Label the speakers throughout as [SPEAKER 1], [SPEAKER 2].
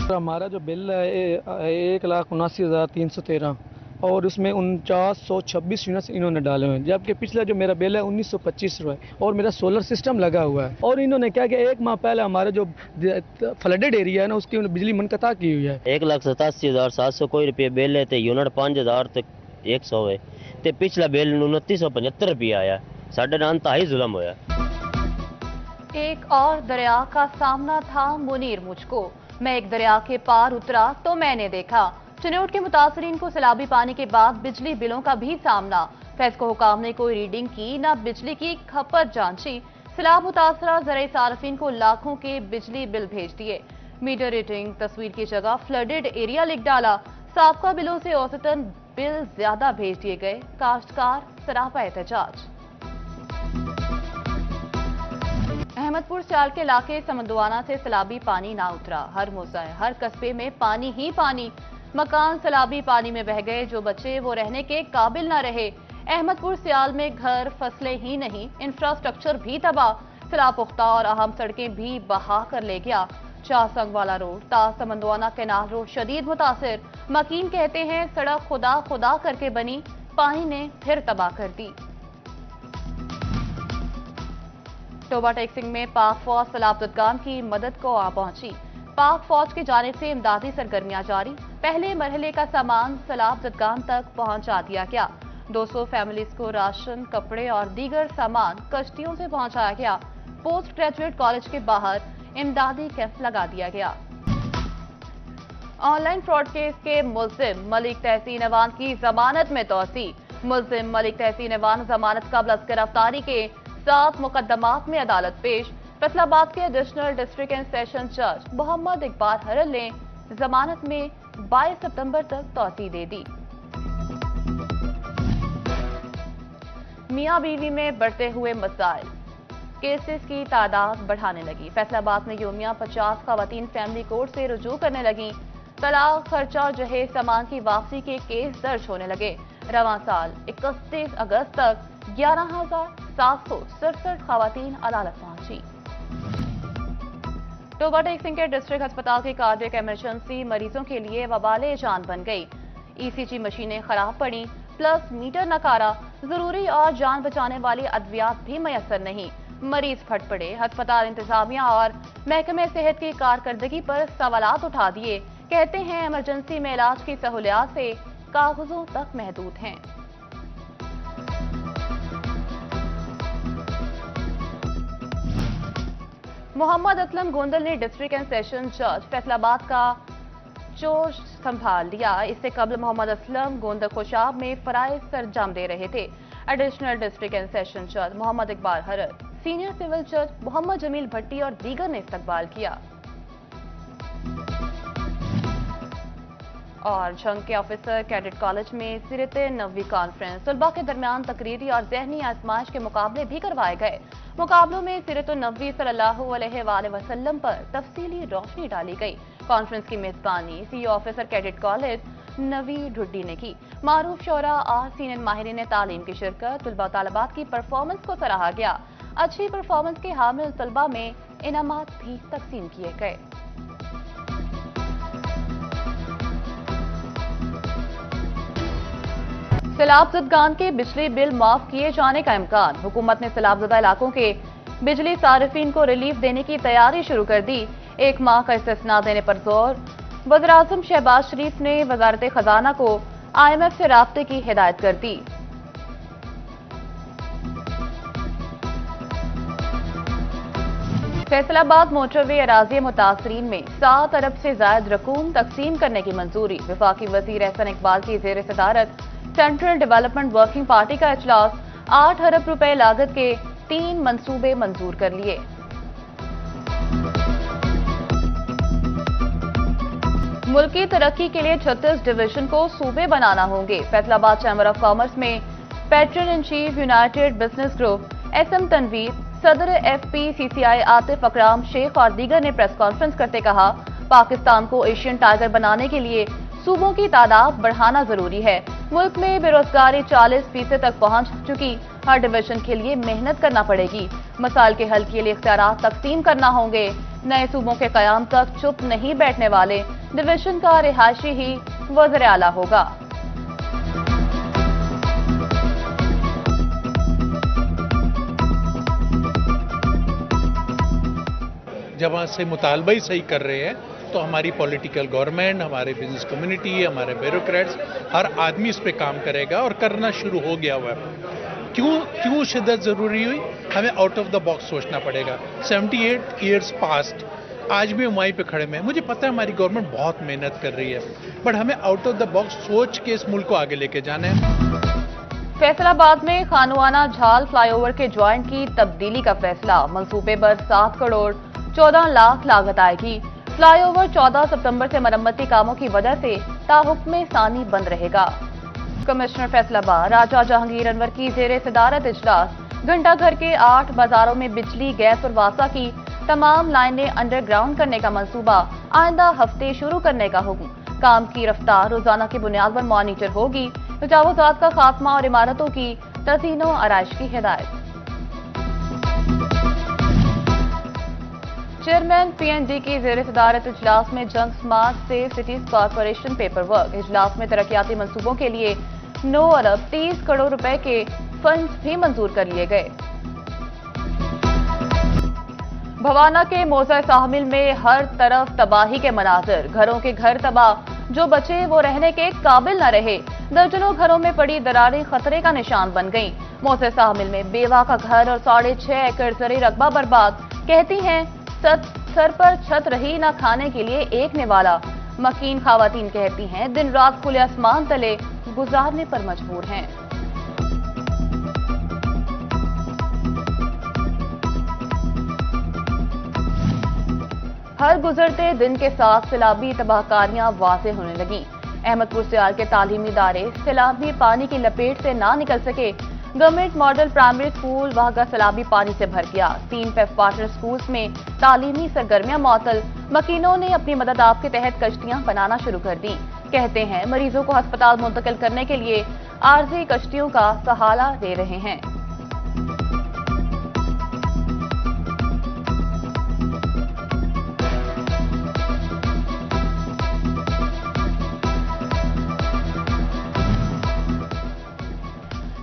[SPEAKER 1] हमारा जो बिल है 1,79,313 और उसमें 4926 यूनिट्स इन्होंने डाले हुए हैं, जबकि पिछला जो मेरा बिल है 1925 रुपये और मेरा सोलर सिस्टम लगा हुआ है। और इन्होंने क्या कि एक माह पहले हमारा जो फ्लडेड एरिया है ना उसकी बिजली मुनक़ता की हुई है।
[SPEAKER 2] 1,87,700 कोई रुपये बिल है तो यूनिट 5,000 तक 100 है तो पिछला बिल 2975 रुपये आया। साढ़े नाल ताई जुल्म होया।
[SPEAKER 3] एक और दरिया का सामना था मुनीर मुझको, मैं एक दरिया के पार उतरा तो मैंने देखा। चिनौट के मुतासरीन को सैलाबी पानी के बाद बिजली बिलों का भी सामना। फैज को हुकाम ने कोई रीडिंग की न बिजली की खपत जांची। सैलाब मुतासरा ज़राई सार्फिन को लाखों के बिजली बिल भेज दिए। मीटर रीडिंग तस्वीर की जगह फ्लडेड एरिया लिख डाला। साबका बिलों से औसतन बिल ज्यादा भेज दिए गए। काश्तकार सरापा एहतजाज। अहमदपुर सियाल के इलाके समंदवाना से सैलाबी पानी ना उतरा। हर मोज़ा हर कस्बे में पानी ही पानी। मकान सैलाबी पानी में बह गए, जो बचे वो रहने के काबिल न रहे। अहमदपुर सियाल में घर फसलें ही नहीं इंफ्रास्ट्रक्चर भी तबाह। सैलाब पुख्ता और अहम सड़कें भी बहा कर ले गया। शाहसंग वाला रोड ता समंदवाना कैनाल रोड शदीद मुतासिर। मकीन कहते हैं सड़क खुदा खुदा करके बनी, पानी ने फिर तबाह कर दी। टोबा टेक्सिंग में पाक फौज सैलाब ज़दगान की मदद को आ पहुंची। पाक फौज की जानिब से इमदादी सरगर्मियां जारी। पहले मरहले का सामान सैलाब ज़दगान तक पहुंचा दिया गया। 200 फैमिलीज को राशन, कपड़े और दीगर सामान कश्तियों से पहुंचाया गया। पोस्ट ग्रेजुएट कॉलेज के बाहर इमदादी कैंप लगा दिया गया। ऑनलाइन फ्रॉड केस के मुल्जिम मलिक तहसीन अवान की जमानत में तोसी। मुल्जिम मलिक तहसीन अवान जमानत कबल गिरफ्तारी के 7 मुकदमात में अदालत पेश। फैसलाबाद के एडिशनल डिस्ट्रिक्ट एंड सेशन जज मोहम्मद इकबाल हरल ने जमानत में 22 सितंबर तक तोसी दे दी। मियां बीवी में बढ़ते हुए मसाइल, केसेस की तादाद बढ़ाने लगी। फैसलाबाद में योमिया 50 खवातीन फैमिली कोर्ट से रुजू करने लगी। तलाक, खर्चा और जहेज सामान की वापसी के केस दर्ज होने लगे। रवां साल 31 अगस्त तक 11,767 खवातीन अदालत पहुंची। टोबा टेक्सिंग के डिस्ट्रिक्ट अस्पताल की कार्डियक इमरजेंसी मरीजों के लिए वबाले जान बन गई। ईसीजी मशीनें खराब पड़ी, प्लस मीटर नकारा। जरूरी और जान बचाने वाली अद्वियात भी मयसर नहीं। मरीज फट पड़े। अस्पताल इंतजामिया और महकमे सेहत की कारकर्दगी पर सवालात उठा दिए। कहते हैं इमरजेंसी में इलाज की सहूलियात से कागजों तक महदूद हैं। मोहम्मद असलम गोंदल ने डिस्ट्रिक्ट एंड सेशन जज फैसलाबाद का जोश संभाल लिया। इससे कबल मोहम्मद असलम गोंदल कोशाब में फराइज सरंजाम दे रहे थे। एडिशनल डिस्ट्रिक्ट एंड सेशन जज मोहम्मद इकबाल हरल, सीनियर सिविल जज मोहम्मद जमील भट्टी और दीगर ने इस्तकबाल किया। और झंग के ऑफिसर कैडेट कॉलेज में सीरत नबवी कॉन्फ्रेंस, तलबा के दरमियान तकरीरी और जहनी आजमाइश के मुकाबले भी करवाए गए। मुकाबलों में सीरत नबवी सल्लल्लाहु अलैहि वसल्लम पर तफसीली रोशनी डाली गई। कॉन्फ्रेंस की मेजबानी सीईओ ऑफिसर कैडेट कॉलेज नवी ढुड्डी ने की। मारूफ शोरा और सीनियर माहिरीन तालीम की शिरकत, तलबा तालिबात की परफॉर्मेंस को सराहा गया। अच्छी परफॉर्मेंस के हामिल तलबा में इनामात भी तकसीम किए गए। सैलाब ज़दगान के बिजली बिल माफ किए जाने का इम्कान। हुकूमत ने सैलाबज़दा इलाकों के बिजली सारिफीन को रिलीफ देने की तैयारी शुरू कर दी। 1 माह का इस्तिस्ना देने पर जोर। वज़ीर-ए-आज़म शहबाज शरीफ ने वज़ारत खजाना को IMF से राब्ते की हिदायत कर दी। फैसलाबाद मोटरवे अराज़ी मुतासरीन में 7 अरब से ज्यादा रकूम तकसीम करने की मंजूरी। वफाकी वज़ीर एहसन इकबाल की ज़ेर सदारत सेंट्रल डेवलपमेंट वर्किंग पार्टी का इजलास। 8 अरब रुपए लागत के 3 मंसूबे मंजूर कर लिए। मुल्क की तरक्की के लिए 36 डिवीजन को सूबे बनाना होंगे। फैसलाबाद चैम्बर ऑफ कॉमर्स में patron in chief United Business Group SM Tanveer, सदर FPCCI आतिफ अकराम शेख और दीगर ने प्रेस कॉन्फ्रेंस करते कहा, पाकिस्तान को एशियन टाइगर बनाने के लिए सूबों की तादाद बढ़ाना जरूरी है। मुल्क में बेरोजगारी 40% तक पहुंच चुकी। हर डिवीजन के लिए मेहनत करना पड़ेगी। मसाइल के हल के लिए इख्तियारात तकसीम करना होंगे। नए सूबों के कयाम तक चुप नहीं बैठने वाले डिवीजन का रिहायशी ही वज़ीर आला होगा।
[SPEAKER 4] जब से मुतालबा ही सही कर रहे हैं तो हमारी पॉलिटिकल गवर्नमेंट, हमारे बिजनेस कम्युनिटी, हमारे ब्यूरोक्रेट्स, हर आदमी इस पे काम करेगा और करना शुरू हो गया हुआ है। क्यों शिद्दत ज़रूरी हुई? हमें आउट ऑफ द बॉक्स सोचना पड़ेगा। 78 ईयर्स पास्ट, आज भी हम वहीं पे खड़े में। मुझे पता है हमारी गवर्नमेंट बहुत मेहनत कर रही है, बट हमें आउट ऑफ द बॉक्स सोच के इस मुल्क को आगे लेके जाना है।
[SPEAKER 3] फैसलाबाद में खानुआना झाल फ्लाईओवर के ज्वाइंट की तब्दीली का फैसला। मंसूबे पर 7 करोड़ 14 लाख लागत आएगी। फ्लाईओवर 14 सितंबर से मरम्मती कामों की वजह से ताहुक्म सानी बंद रहेगा। कमिश्नर फैसलाबाद राजा जहांगीर अनवर की जेरे सदारत इजलास। घंटाघर के 8 बाजारों में बिजली, गैस और वासा की तमाम लाइनें अंडरग्राउंड करने का मंसूबा आइंदा हफ्ते शुरू करने का हुक्म। काम की रफ्तार रोजाना की बुनियाद पर मॉनिटर होगी। तजावुजात का खात्मा और इमारतों की तज़ीनो आराइश की हिदायत। चेयरमैन पीएनडी की जेर सदारत इजलास में जंग smart safe cities corporation paper work. इजलास में तरक्याती मंसूबों के लिए 9 अरब 30 करोड़ रुपए के फंड्स भी मंजूर कर लिए गए। भवाना के मोजा साहमिल में हर तरफ तबाही के मनाजर। घरों के घर तबाह, जो बचे वो रहने के काबिल न रहे। दर्जनों घरों में पड़ी दरारें खतरे का निशान बन गईं। मोजा साहमिल में बेवा का घर और 6.5 एकड़ ज़री रकबा बर्बाद। कहती हैं सर पर छत रही ना खाने के लिए एक निवाला। मकीन खावातीन कहती हैं दिन रात खुले आसमान तले गुजारने पर मजबूर हैं। हर गुजरते दिन के साथ सैलाबी तबाहकारियां वाज़ेह होने लगी। अहमदपुर सियाल के तालीमी इदारे सैलाबी पानी की लपेट से ना निकल सके। गवर्नमेंट मॉडल प्राइमरी स्कूल वाहगा सैलाबी पानी से भर गया। 3 पेफ पार्टनर स्कूल्स में तालीमी सरगर्मियां मअतल। मकीनों ने अपनी मदद आप के तहत कश्तियां बनाना शुरू कर दी। कहते हैं मरीजों को अस्पताल मुंतकिल करने के लिए आरजी कश्तियों का सहारा ले रहे हैं।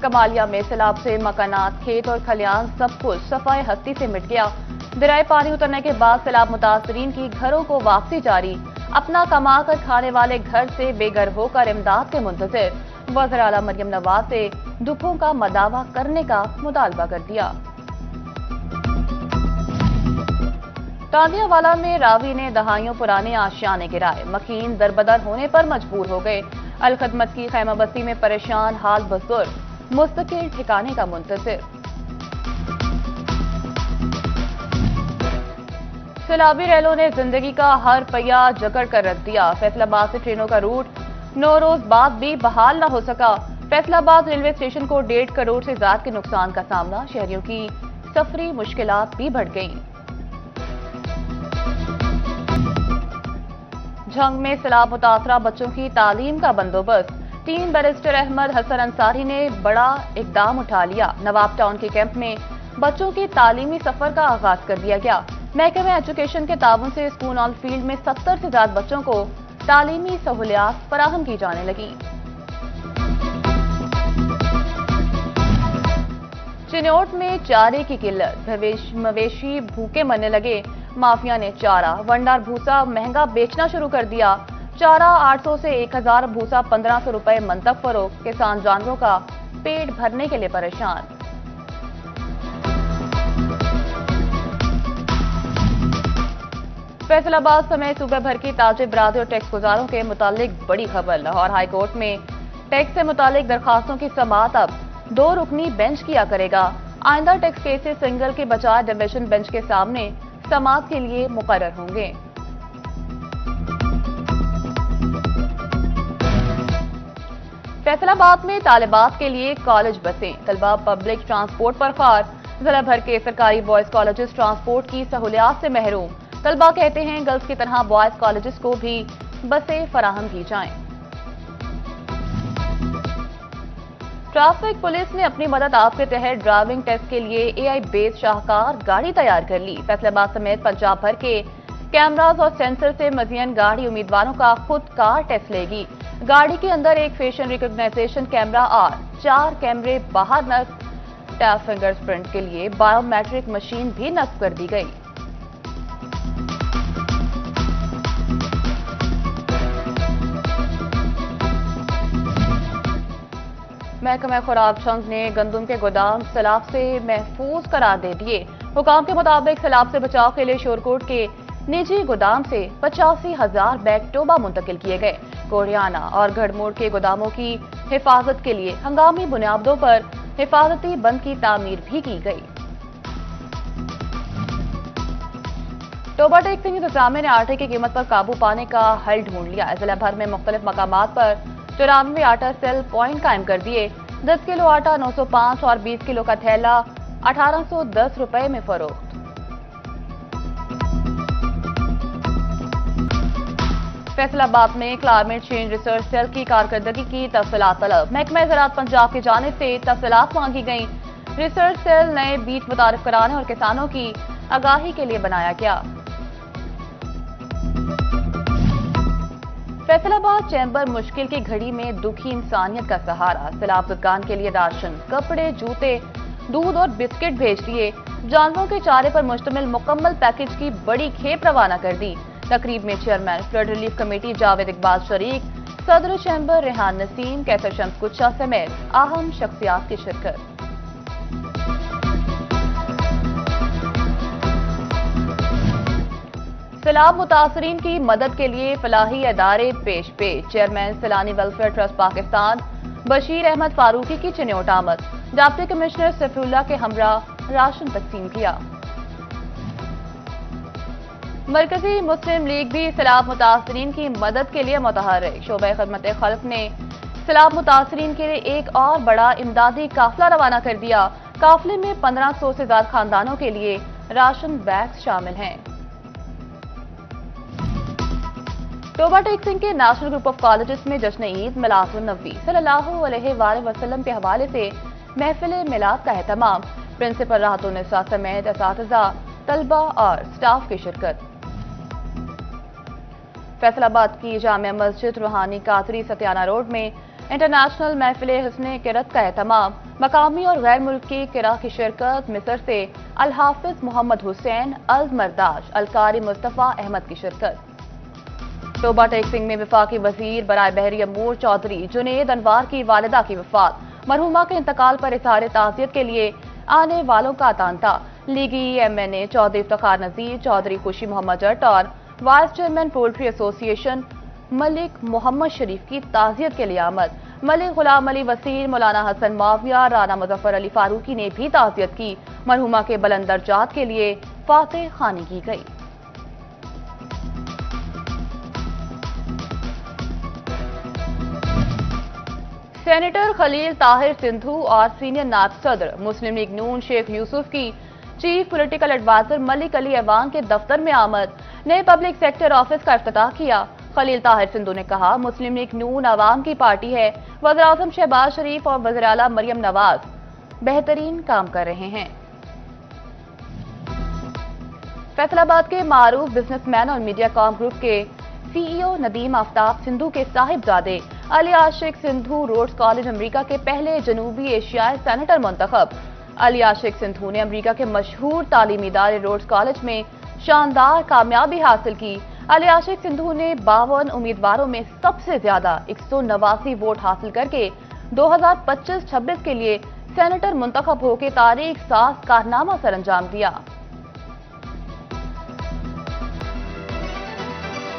[SPEAKER 3] कमालिया में सैलाब से मकानात, खेत और खलियान सब कुछ सफाए हस्ती से मिट गया। दरियाए पानी उतरने के बाद सैलाब मुतासरीन की घरों को वापसी जारी। अपना कमा कर खाने वाले घर से बेघर होकर इमदाद के मुंतज़िर। वज़ीर आला मरियम नवाज से दुखों का मदावा करने का मुतालबा कर दिया। तांदियावाला में रावी ने दहाइयों पुराने आशियाने गिराए। मकीन दरबदर होने पर मजबूर हो गए। अलखदमत की खैमा बस्ती में परेशान हाल बुजुर्ग मुस्तकिल ठिकाने का मुंतज़िर। सैलाबी रेलों ने जिंदगी का हर पहिया जकड़ कर रख दिया। फैसलाबाद से ट्रेनों का रूट 9 रोज बाद भी बहाल न हो सका। फैसलाबाद रेलवे स्टेशन को 1.5 करोड़ से ज्यादा के नुकसान का सामना। शहरियों की सफरी मुश्किलात भी बढ़ गईं। झंग में सैलाब मुतासरा बच्चों की तालीम का बंदोबस्त। टीम बैरिस्टर अहमद हसन अंसारी ने बड़ा इकदाम उठा लिया। नवाब टाउन के कैंप में बच्चों के तालीमी सफर का आगाज कर दिया गया। महकमे एजुकेशन के ताबन से स्कूल ऑन फील्ड में 70 से ज्यादा बच्चों को तालीमी सहूलियात फराहम की जाने लगी। चिन्योट में चारे की किल्लत, मवेशी भूखे मरने लगे। माफिया ने चारा, वंडार भूसा महंगा बेचना शुरू कर दिया। चारा 800 से 1000, भूसा 1500 रुपए मन तक फरोख्त। किसान जानवरों का पेट भरने के लिए परेशान। फैसलाबाद समेत सूबे भर की ताजिर बरादरी और टैक्स गुजारों के मुतालिक बड़ी खबर। लाहौर हाई कोर्ट में टैक्स से मुतालिक दरखास्तों की समाअत अब 2 रुकनी बेंच किया करेगा। आइंदा टैक्स केसेस सिंगल के बजाय डिवीजन बेंच के सामने समाअत के लिए मुकर्रर होंगे। फैसलाबाद में तालिबात के लिए कॉलेज बसें। तलबा पब्लिक ट्रांसपोर्ट पर खार। जिला भर के सरकारी बॉयज कॉलेजेस ट्रांसपोर्ट की सहूलियात से महरूम। तलबा कहते हैं गर्ल्स की तरह बॉयज कॉलेजेस को भी बसें फराहम की जाएं। ट्रैफिक पुलिस ने अपनी मदद आप के तहत ड्राइविंग टेस्ट के लिए AI बेस शाहकार गाड़ी तैयार कर ली। फैसलाबाद समेत पंजाब भर के कैमरास और सेंसर से मजीन गाड़ी उम्मीदवारों का खुद का टेस्ट लेगी। गाड़ी के अंदर एक फेशियल रिकॉग्नाइजेशन कैमरा और 4 कैमरे बाहर नस्ब, टैप फिंगरप्रिंट के लिए बायोमेट्रिक मशीन भी नस्ब कर दी गई। महकमा खुराक जंग ने गंदम के गोदाम सैलाब से महफूज करार दे दिए। हुकाम के मुताबिक सैलाब से बचाव के लिए शोरकोट के निजी गोदाम से 85,000 बैग टोबा मुंतकिल किए गए। कोरियाना और घड़मोड़ के गोदामों की हिफाजत के लिए हंगामी बुनियादों पर हिफाजती बंद की तामीर भी की गई। टोबा टैक्सिंग इंतजामिया ने आटे की कीमत पर काबू पाने का हल ढूंढ लिया। जिला भर में मुख्तलिफ मकामात पर 94 आटा सेल पॉइंट कायम कर दिए। 10 किलो आटा 905 और 20 किलो का थैला 1810 रुपए में फरोख्त। फैसलाबाद में क्लाइमेट चेंज रिसर्च सेल की कारकर्दगी की तफसीलात तलब। महकमा ज़राअत पंजाब की जानिब से तफसीलात मांगी गई। रिसर्च सेल नए बीज मुतारिफ कराने और किसानों की आगाही के लिए बनाया गया। फैसलाबाद चैम्बर मुश्किल की घड़ी में दुखी इंसानियत का सहारा। सैलाब ज़दगान के लिए राशन, कपड़े, जूते, दूध और बिस्किट भेज दिए। जानवरों के चारे पर मुश्तमिल मुकम्मल पैकेज की बड़ी खेप रवाना कर दी। तकरीब में chairman flood relief committee Javed Iqbal शरीक, सदर चैम्बर रेहान नसीम, कैसर शम्स कुच्छा समेत अहम शख्सियात की शिरकत। सैलाब मुतासरीन की मदद के लिए फलाही अदारे पेश पे। चेयरमैन सैलानी वेलफेयर ट्रस्ट पाकिस्तान बशीर अहमद फारूकी की चिन्योट आमद। डिप्टी कमिश्नर सफीउल्लाह के हमरा राशन तकसीम किया। मरकजी मुस्लिम लीग भी सैलाब मुतासरीन की मदद के लिए मुतहर्रिक। शोबा खिदमत खल्क ने सैलाब मुतासरीन के लिए एक और बड़ा इमदादी काफिला रवाना कर दिया। काफिले में 1500 से ज्यादा खानदानों के लिए राशन बैग्स शामिल हैं। टोबा टैक्सिंग के नेशनल ग्रुप ऑफ कॉलेजेस में जश्न ईद मिलादुन्नबी सल्लल्लाहु अलैहि वसल्लम के हवाले से महफिल मिलाद का एहतमाम। प्रिंसिपल राहतुन्निसा समेत असातिज़ा, तलबा और स्टाफ की शिरकत। फैसलाबाद की जामिया मस्जिद रूहानी कादरी सत्याना रोड में इंटरनेशनल महफिल हुस्ने किरत का एहतमाम। मकामी और गैर मुल्की किरा की शिरकत। मिस्र से अल हाफिज मोहम्मद हुसैन अल मरदाश, अलकारी मुस्तफा अहमद की शिरकत। टोबा टैक्सिंग में वफाकी वजीर बराए बहरी अमूर चौधरी जुनेद अनवार की वालिदा की वफात। मरहुमा के इंतकाल पर इज़हार ताज़ियत के लिए आने वालों का तांता। लीगी MNA चौधरी इफ्तिखार नजीर, चौधरी खुशी मोहम्मद जट और vice chairman poultry association Malik Mohammad Sharif की ताज़ियत के लिए आमद। मलिक गुलाम अली वसीर, मौलाना हसन माविया, राना मुजफ्फर अली फारूकी ने भी ताज़ियत की। मरहुमा के बुलंद दर्जात के लिए फातह खानी की गई। सेनेटर खलील ताहिर सिंधु और सीनियर नायब सदर मुस्लिम लीग नून शेख यूसुफ की chief political adviser Malik Ali Awan के दफ्तर में आमद। नए पब्लिक सेक्टर ऑफिस का इफ्तिताह किया। खलील ताहिर सिंधु ने कहा, मुस्लिम लीग नून अवाम की पार्टी है। वज़ीर-ए-आज़म शहबाज शरीफ और वज़ीर आला मरियम नवाज बेहतरीन काम कर रहे हैं। फैसलाबाद के मारूफ बिजनेसमैन और मीडियाकॉम ग्रुप के CEO नदीम आफ्ताब सिंधु के साहिबजादे अली आशिक सिंधु रोड्स कॉलेज अमेरिका के पहले जनूबी एशियाई सेनेटर मुंतखब। अली आशिक सिंधु ने अमेरिका के मशहूर तालीमी इदारे रोड्स कॉलेज में शानदार कामयाबी हासिल की। अली आशिक सिंधु ने 52 उम्मीदवारों में सबसे ज्यादा 189 वोट हासिल करके 2025-26 के लिए सेनेटर मुंतखब होकर तारीख साज कारनामा सर अंजाम दिया।